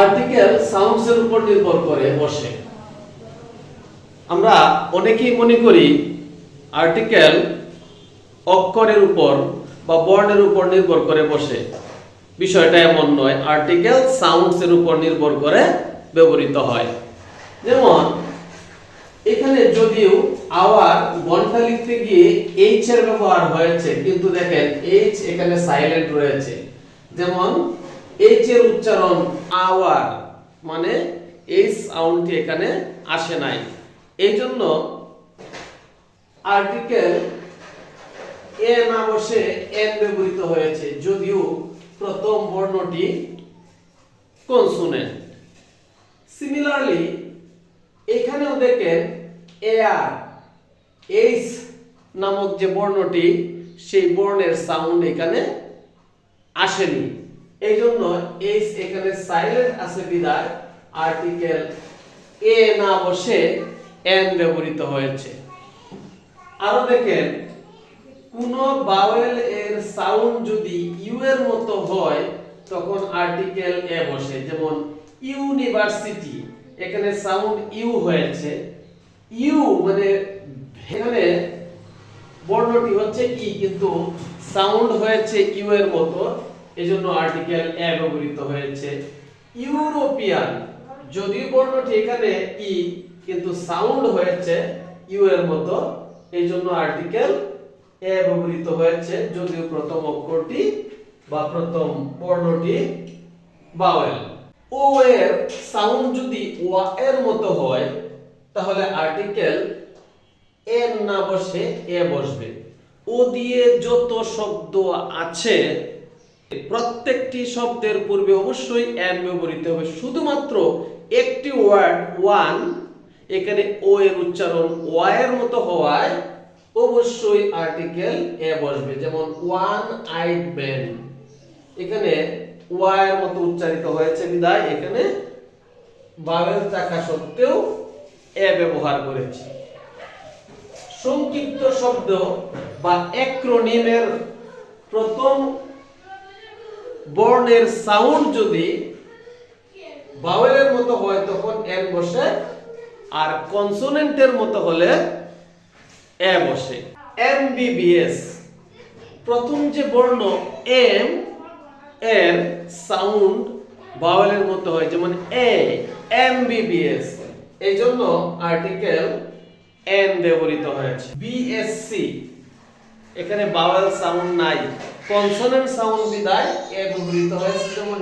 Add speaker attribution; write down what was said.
Speaker 1: Article sounds এর উপর নির্ভর করে বসে। আমরা অনেকেই মনে করি আর্টিকেল অক্ষরের উপর বা বর্ণের উপর নির্ভর করে বসে। বিষয়টা এমন নয়, আর্টিকেল সাউন্ডস এর উপর নির্ভর করে ব্যবহৃত হয়। যেমন এখানে যদিও আওয়ার বর্ণটা লিখতে গিয়ে এইচ এর ব্যবহার হয়েছে, কিন্তু দেখেন এইচ এখানে সাইলেন্ট রয়েছে। যেমন এইচ এর উচ্চারণ আওয়ার, মানে এই সাউন্ডটি এখানে আসে নাই। এই জন্য আর্টিকেল এ না বসে এন ব্যবহৃত হয়েছে, যদিও প্রথম বর্ণটি কনসোনেন্ট। সিমিলারলি এখানেও দেখেন এআর এইচ নামক যে বর্ণটি, সেই বর্ণের সাউন্ড এখানে আসেনি। এই জন্য এইচ এখানে সাইলেন্ট আছে বিধায় আর্টিকেল এ না বসে এন ব্যবহৃত হয়েছে। আরো দেখেন কোন ভাওয়েল এর সাউন্ড যদি ইউ এর মতো হয় তখন আর্টিকেল এ বসে। যেমন ইউনিভার্সিটি, এখানে সাউন্ড ইউ হয়েছে, ইউ মানে এখানে বর্ণটি হচ্ছে ই কিন্তু সাউন্ড হয়েছে ইউ এর মতো, এজন্য আর্টিকেল এ ব্যবহৃত হয়েছে। ইউরোপিয়ান, যদিও বর্ণটি এখানে ই কিন্তু সাউন্ড হয়েছে ইউ এর মতো, এইজন্য আর্টিকেল এ ব্যবহৃত হয়েছে, যদিও প্রথম অক্ষরটি বা প্রথম বর্ণটি ভাওয়েল। ও এর সাউন্ড যদি ওয়া এর মতো হয় তাহলে আর্টিকেল এন না বসে এ বসবে। ও দিয়ে যত শব্দ আছে প্রত্যেকটি শব্দের পূর্বে অবশ্যই এন ব্যবহৃত হবে। শুধুমাত্র একটি ওয়ার্ড ওয়ান, এখানে ও এর উচ্চারণ ওয়া এর মতো হওয়ায় অবশ্যই আর্টিকেল এ বসবে। যেমন ওয়ান আইড ম্যান, এখানে ওয়া এর মতো উচ্চারিত হয়েছে বিধায় এখানে ভাওয়েল থাকা সত্ত্বেও এ ব্যবহার করেছি। সংক্ষিপ্ত শব্দ বা অ্যাক্রোনিমের প্রথম বর্ণের সাউন্ড যদি ভাওয়েলের মতো হয় তখন এন বসে, আর কনসোনেন্টের মতো হলে এ বসে। এমবিবিএস, প্রথম যে বর্ণ এম এর সাউন্ড ভাওয়েলের মতো হয়, যেমন এ, এমবিবিএস, এই জন্য আর্টিকেল এন ব্যবহৃত হয়েছে। বিএসসি, এখানে ভাওয়েল সাউন্ড নাই, কনসোনেন্ট সাউন্ড বিধায় এ ব্যবহৃত হয়েছে। যেমন